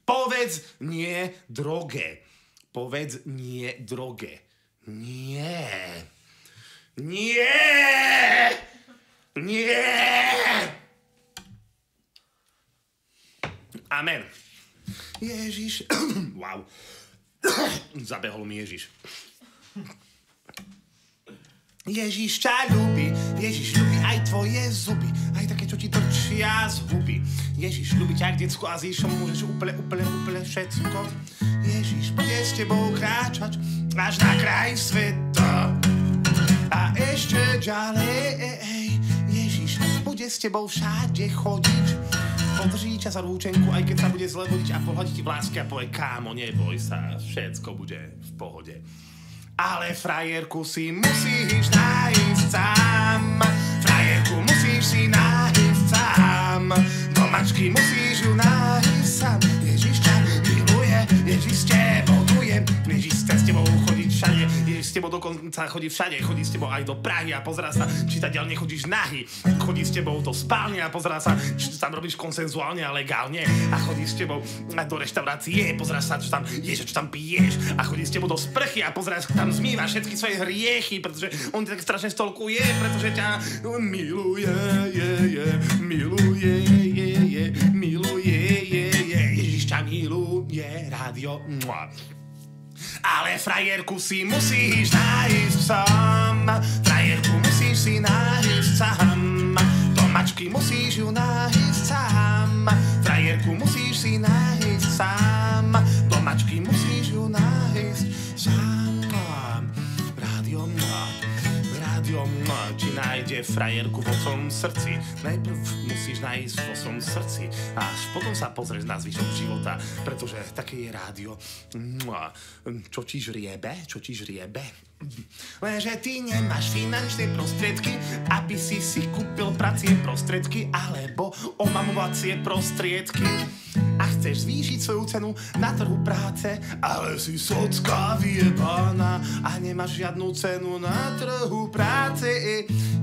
Povedz nie droge. Povedz nie droge. Nie. Nie. Nie. Amen. Ježiš. Wow. Zabehol mi Ježiš. Ježiš ťa ľúbi, Ježiš ľúbi aj tvoje zuby, aj také, čo ti trčia z huby. Ježiš ľúbi ťa, decko, a s Ježišom môžeš úplne všetko. Ježiš bude s tebou kráčať až na kraj sveta. A ešte ďalej, Ježiš bude s tebou všade chodiť. Podrží ťa za rúčenku, aj keď sa bude zle vodiť a pohľadí ti v láske a povie, kámo, neboj sa, všetko bude v pohode. Ale frajerku si musíš nájsť sám. Frajerku musíš si nájsť sám. Do mačky musíš ju nájsť sám. Ježiš ťa miluje, Ježiš s tebou tuje. Ježiš chce s tebou chodiť všade. Ježiš s tebou dokonca chodí všade. Chodí s tebou aj do Prahy a pozerá sa, či tá ďalej nechodíš nahý. Chodí s tebou do spálne a pozerá sa, či tam robíš konsenzuálne a legálne. A chodí s tebou do reštaurácie, pozerá sa, čo tam ješ, čo tam piješ. A chodí s tebou do sprchy a pozerá sa, tam zmýva všetky svoje hriechy, pretože on tak strašne stolkuje, pretože ťa miluje, miluje, miluje, Ježiš ťa miluje, rádio. Ale frajerku si musíš nájsť sám. Frajerku musíš si nájsť sám. Do mačky musíš ju nájsť sám. Frajerku musíš si nájsť sám. Do mačky musíš ju nájsť sám. Rádio ti nájde frajerku vo svojom srdci. Najprv musíš nájsť vo svojom srdci a až potom sa pozrieš na zvyšok života, pretože také je rádio. Čo ti žriebe? Čo ti žriebe? Lenže ty nemáš finančné prostriedky, aby si kúpil pracie prostriedky alebo omamovacie prostriedky a chceš zvýšiť svoju cenu na trhu práce, ale si socká vyjebaná a nemáš žiadnu cenu na trhu práce.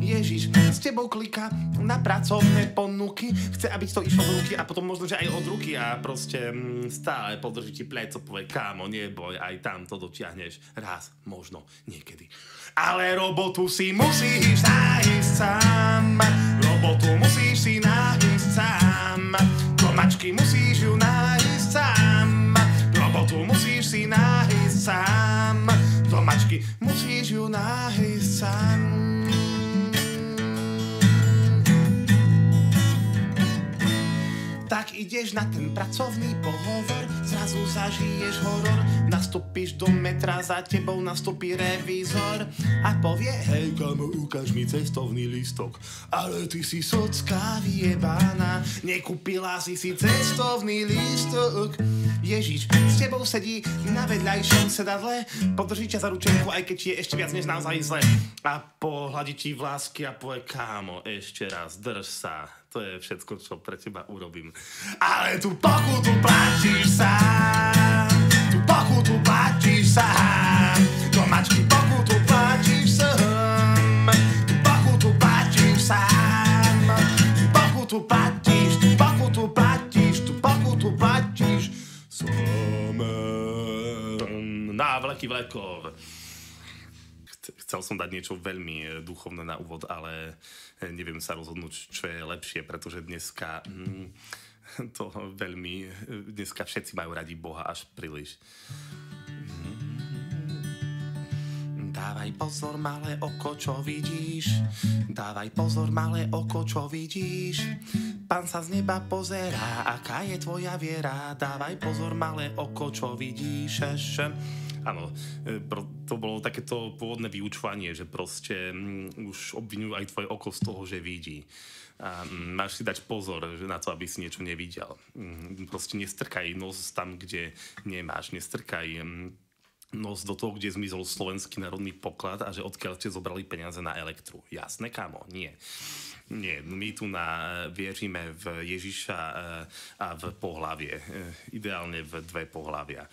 Ježiš s tebou kliká na pracovné ponuky, chce, aby ti to išlo do ruky a potom možno, že aj od ruky a proste stále podrží ti pleco, povie, kámo, neboj, aj tam to dotiahneš raz, možno, niekedy. Ale robotu si musíš nájsť sám. Robotu musíš si nájsť sám. Do mačky musíš ju nájsť sám. Robotu musíš si nájsť sám. Do mačky musíš ju nájsť sám. Tak ideš na ten pracovný pohovor, zrazu zažiješ horor, nastúpiš do metra, za tebou nastúpi revízor a povie, hej kamo, ukáž mi cestovný lístok, ale ty si socká vyjebaná, nekúpila si cestovný lístok. Ježiš s tebou sedí na vedľajšom sedadle, podrží ťa za ručenku, aj keď je ešte viac než naozaj zle a pohľadí ti v lásky a povie, kámo, ešte raz, drž sa. To je všetko, čo pre teba urobím. Ale tú pokutu platíš sám. Tú pokutu platíš sám. Do mačky pokutu platíš sám. Tú pokutu platíš sám. Tú pokutu platíš, tú pokutu platíš, tú pokutu platíš sám. Na vleky vlekov. Chcel som dať niečo veľmi duchovné na úvod, ale neviem sa rozhodnúť, čo je lepšie, pretože dneska dneska všetci majú radi Boha až príliš. Dávaj pozor, malé oko, čo vidíš. Dávaj pozor, malé oko, čo vidíš. Pán sa z neba pozerá, aká je tvoja viera. Dávaj pozor, malé oko, čo vidíš. Áno, to bolo takéto pôvodné vyučovanie, že proste už obvinujú aj tvoje oko z toho, že vidí. A máš si dať pozor na to, aby si niečo nevidel. Proste nestrkaj nos tam, kde nemáš. Nestrkaj nos do toho, kde zmizol slovenský národný poklad a že odkiaľ ste zobrali peniaze na elektru. Jasné, kámo? Nie. Nie, my tu vierime v Ježiša a v pohlavie. Ideálne v dve pohlavia.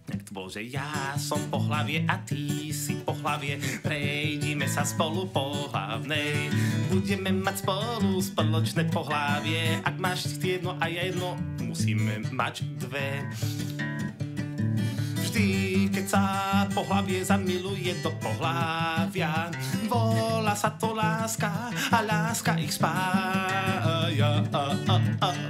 Jak to bolo, že ja som pohlavie a ty si pohlavie, prejdime sa spolu po hlavnej, budeme mať spolu spoločné pohlavie, ak máš ty jedno a ja jedno, musíme mať dve. Vždy, keď sa pohlavie zamiluje do pohlavia, volá sa to láska a láska ich spája.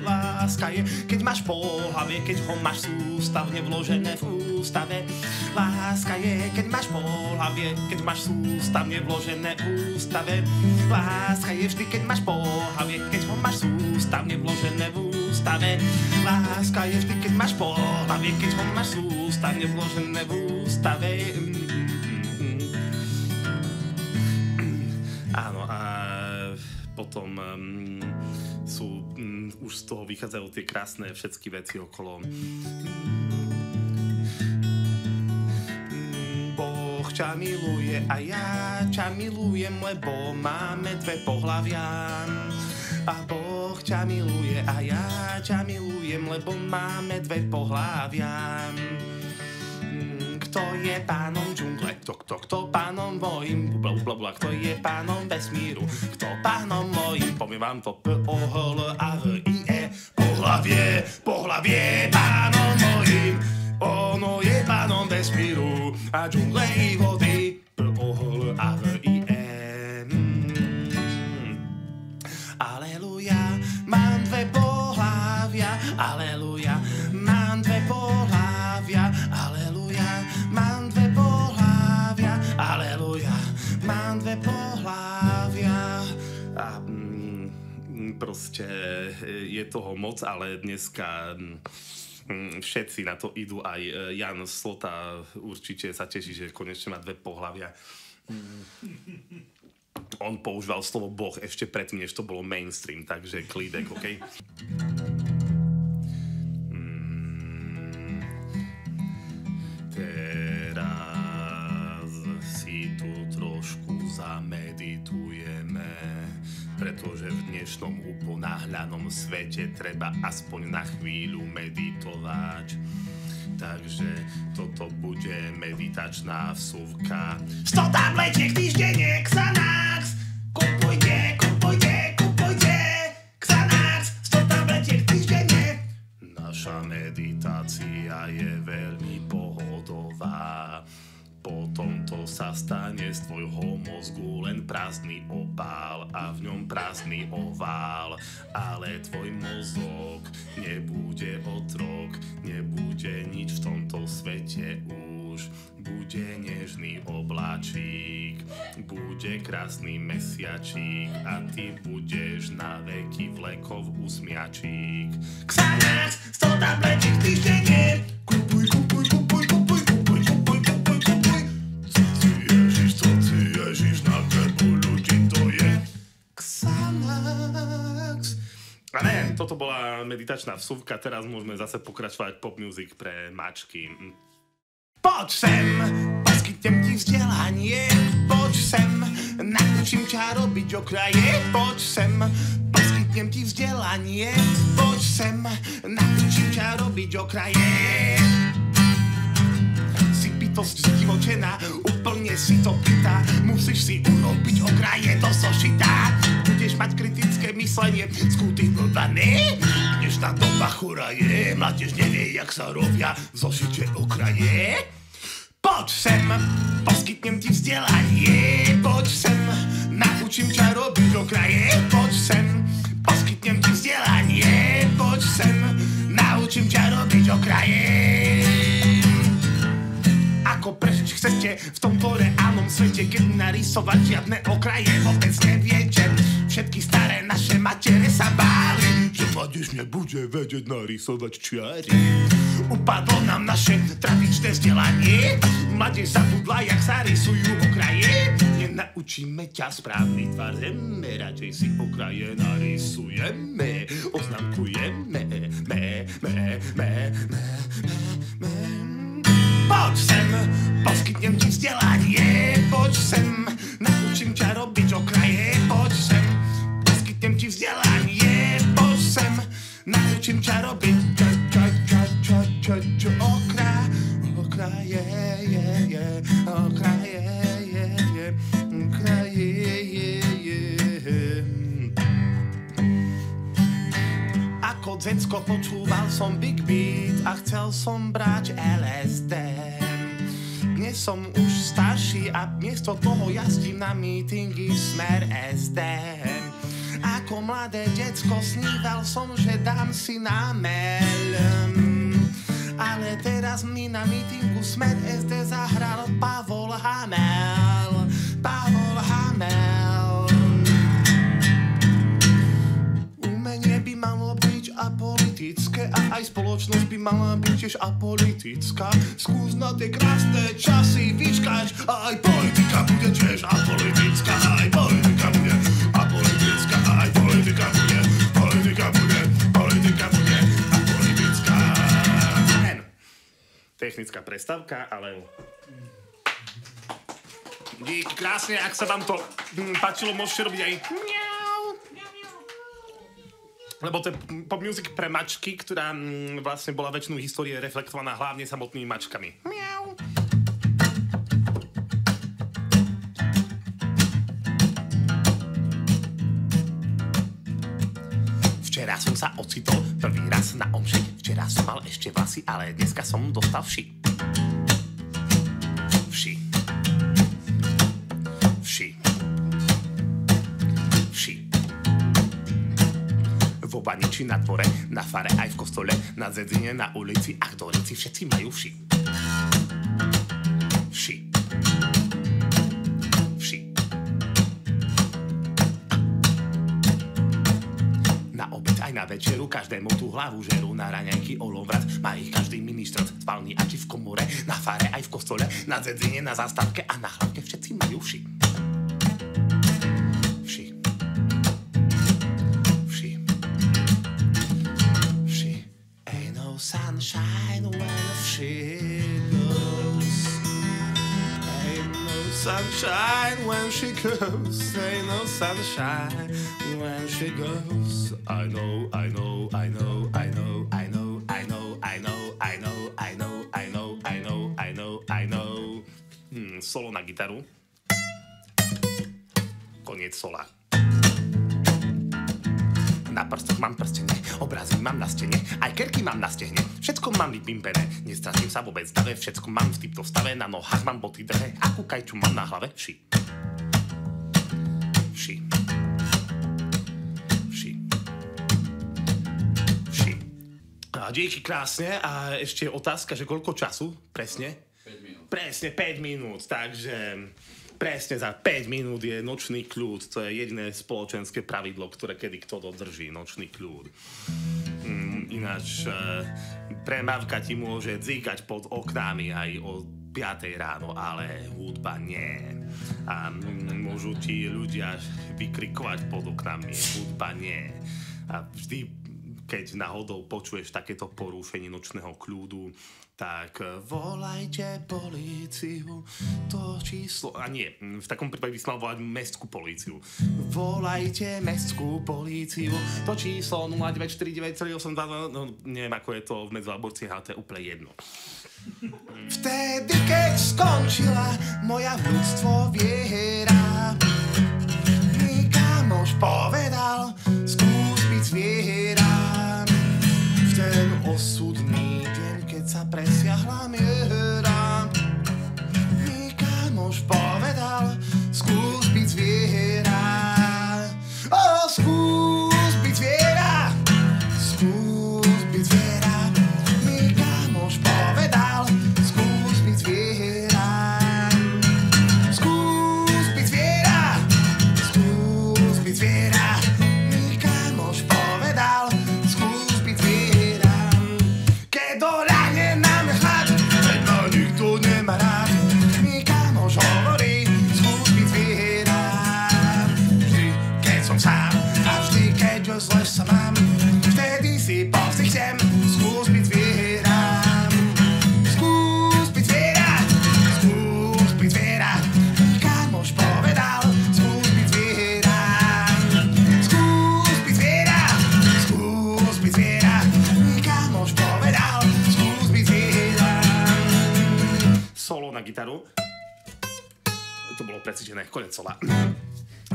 Láska je, keď máš pohlavie, keď ho máš sústavne vložené v ústave. Láska je, keď máš pohlavie, keď máš sústavne vložené v ústave. Láska je vždy, keď máš pohlavie, keď ho máš sústavne vložené v ústave. Láska je vždy, keď máš pohlavie, keď ho máš sústavne vložené v ústave. Áno, a potom sú, už z toho vychádzajú tie krásne všetky veci okolo. Boh ťa miluje a ja ťa milujem, lebo máme dve pohlavia. A Boh ťa miluje a ja ťa milujem, lebo máme dve pohlavia. Kto je pánom džungle? Kto pánom mojim? Blablabla. Kto je pánom vesmíru? Kto pánom mojim? Poviem vám to P-O-H-L-A-V-I-E. Pohlavie pánom mojim. Ono je pánom vesmíru a džungle i vody. P-O-H-L-A-V-I-E. Aleluja, mám dve pohlavia. Aleluja, mám dve pohlavia. Aleluja, mám dve pohlavia. Aleluja, mám dve pohlavia. A proste je toho moc, ale dneska všetci na to idú. Aj Jan Slota určite sa teší, že konečne má dve pohlavia. On používal slovo Boh ešte predtým, než to bolo mainstream, takže klídek, okej? Teraz si tu trošku zameditujeme, pretože v dnešnom uponáhľanom svete treba aspoň na chvíľu meditovať. Takže toto bude meditačná vsuvka. 100 tabletiek týždenne, Xanax! Kupujte Xanax! 100 tabletiek týždenne! Naša meditácia je veľmi pohodová. Potom to sa stane z tvojho mozgu len prázdny obál a v ňom prázdny ovál. Ale tvoj mozog nebude otrok, nebude nič v tomto svete už. Bude nežný obláčik, bude krásny mesiačik a ty budeš na veky vlekov usmiačik. Xanax, 100 tabletiek týždenne! Kupuj! A ne, toto bola meditačná vsuvka, teraz môžeme zase pokračovať pop music pre mačky. Poď sem, poskytnem ti vzdelanie, poď sem, naučím ťa robiť okraje, poď sem, poskytnem ti vzdelanie, poď sem, naučím ťa robiť okraje. Si bytosť zdivočená, úplne si to pýta, musíš si urobiť okraje do zošita. Budeš mať kritické myslenie, skultivované. Dnešná doba chorá je, mládež nevie, jak sa robia v zošite okraje. Poď sem, poskytnem ti vzdelanie, poď sem, naučím ťa robiť okraje, poď sem, poskytnem ti vzdelanie, poď sem, naučím ťa robiť okraje. Ako prežiť chcete v tomto reálnom svete, keď narysovať žiadne okraje vôbec neviete. Všetky staré naše matere sa báli, že mládež nebude vedieť narysovať čiary. Upadlo nám naše tradičné vzdelanie, mládež zabudla, jak sa rysujú okraje. Nenaučíme ťa správny tvar zeme, radšej si okraje narysujeme, oznamkujeme, Poď sem, poskytnem ti vzdelanie, poď sem, naučím ťa robiť okraje, poď sem, poskytnem ti vzdelanie, poď sem, naučím ťa robiť okra. Ako decko počúval som Big Beat a chcel som brať LSD. Dnes som už starší a miesto toho jazdím na mítingy Smer SD. Ako mladé decko sníval som, že dám si námel. Ale teraz mi na mítingu Smer SD zahral Pavol Hamel. Pavol Hamel. Umenie by malo byť apolitické a aj spoločnosť by mala byť tiež apolitická. Skús na tie krásne časy vyčkať a aj politika bude tiež apolitická. Aj politika bude apolitická. Aj politika bude apolitická. Technická prestávka, ale... Dík, krásne, ak sa vám to páčilo, môžete robiť aj miau. Lebo to je pop music pre mačky, ktorá vlastne bola väčšinu histórie reflektovaná hlavne samotnými mačkami. Miau. Včera som sa ocitol prvý raz na omši. Včera som mal ešte vlasy, ale dneska som dostal vši. Vši. Vši. Vši. Vo baniči na dvore, na fare aj v kostole, na dzedzine, na ulici a v dolici všetci majú vši. Vši. Vši. Na obed aj na večeru každému tú hlavu žerú, na raňajky olovrat, má ich každý ministr v spálni a či v komore, na fare aj v kostole, na dzedzine, na zástavke a na hlavke všetci majú vši. Sunshine when the she goes. Ain't no sunshine when she goes. Ain't no sunshine when she goes. I know, I know, I know, I know, I know, I know, I know, I know, I know, I know, I know, I know, I know. Solo na gitaru. Koniec sola. Na prstoch mám prstene, obrazy mám na stene, aj kerky mám na stehne, všetko mám vypimpené, nestratím sa vôbec stave, všetko mám v týmto stave, na nohách mám boty drhé, akú kajču mám na hlave, vši. Vši. Vši. Vši. A díky krásne a ešte otázka, že koľko času, presne? 5 minút. Presne 5 minút, takže... Presne za 5 minút je nočný kľud. To je jediné spoločenské pravidlo, ktoré kedy kto dodrží. Nočný kľud. Ináč premávka ti môže dzíkať pod oknami aj o 5 ráno, ale hudba nie. A môžu ti ľudia vykrikovať pod oknami. Hudba nie. A vždy, keď náhodou počuješ takéto porušenie nočného kľudu, tak volajte políciu, to číslo... A nie, v takom prípade by si mal volať mestskú políciu. Volajte mestskú políciu, to číslo 0949,822... No, neviem, ako je to v medzáborci, ale to je úplne jedno. Vtedy, keď skončila moja v ľudstvo viera, mi kamoš povedal, skús byť zviera. V ten osudný deň, keď sa presiahla miera, mi kamoš povedal, skús byť zviera. O, skús byť zviera, skús byť zviera. Mi kamoš povedal, skús byť zviera. Skús byť zviera, skús byť zviera. Mi kamoš povedal, skús byť zviera. Keď doľahne na mňa chlad, keď ma nikto nemá rád, mi kamoš hovorí, skús byť zviera. Vždy, keď som sám a vždy, keď zle sa mám, vtedy si povzdychnem, skús byť zviera. Skús byť zviera, skús byť zviera. Mi kamoš povedal, skús byť zviera. Skús byť zviera, skús byť zviera. Mi kamoš povedal, skús byť zviera. Solo na gitaru. To bolo precítené, konec sola.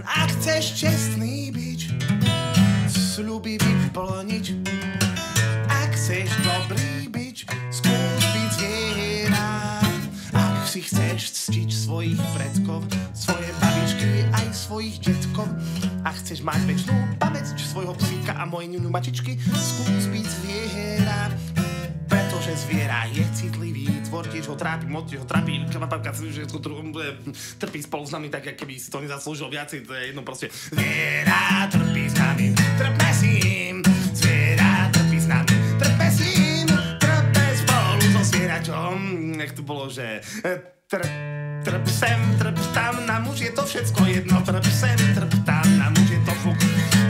Ak chceš čestný byť, sľuby vyplniť, si chceš ctiť svojich predkov, svoje babičky aj svojich detkov a chceš mať večnú pamäť svojho psíka a moje ňuňu mačičky, skús byť zviera, pretože zviera je citlivý tvor, tiež ho trápi, že trpí spolu s nami tak, keby si to nezaslúžil viacej, to je jedno proste. Zviera trpí s nami, trpme s ním, zviera trpí s nami, trpme s ním, trpme spolu so zvieračom. Jak to bolo, že trp sem, trp tam, nám už je to všetko jedno, trp sem, trp tam, nám už je to fuk,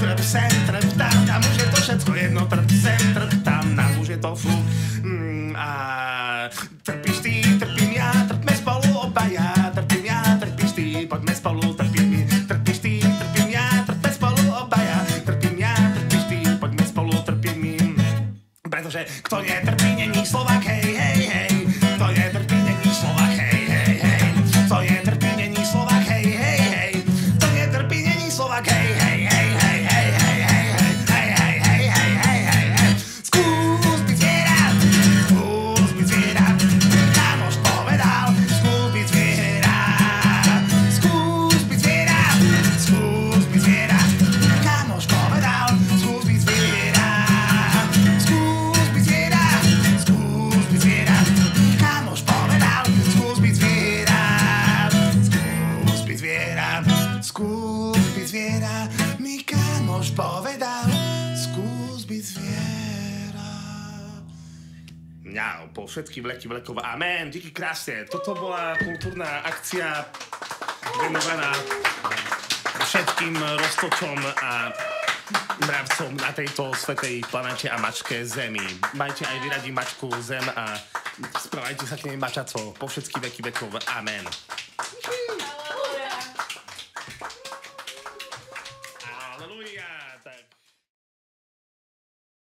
trp sem, trp tam, nám už je to všetko jedno, trp sem, trp tam, nám už je to fuk. A trpíš ty, trpím ja, trpme spolu obaja, trpím ja, trpíš ty, poďme spolu, trpíš ty, trpím ja, trpme spolu obaja, trpím ja, trpíš ty, poďme spolu, trpím my. Pretože kto netrpí, není Slovák, hej, hej, hej, kto netrpí, není Slovák, hej, hej, hej, kto netrpí, není Slovák, hej, hej, hej, kto netrpí, není Slovák, hej, hej, hej, hej, hej, hej, hej, hej, hej, hej, hej, hej, hej, hej. Skús byť zviera, skús byť zviera, kamoš povedal, skús byť zviera, skús byť zviera, skús byť zviera, kamoš povedal, skús byť zviera, skús byť zviera, skús byť zviera, kamoš povedal, skús byť zviera, skús byť zviera, skús byť zviera, mi kamoš povedal, skús byť zviera. Ja, po všetky vleky vlekov. Amen, díky krásne. Toto bola kultúrna akcia venovaná všetkým roztočom a mravcom na tejto svätej planete a mačke Zemi. Majte aj vyradi mačku Zem a správajte sa k nej mačaco po všetky veky vekov. Amen.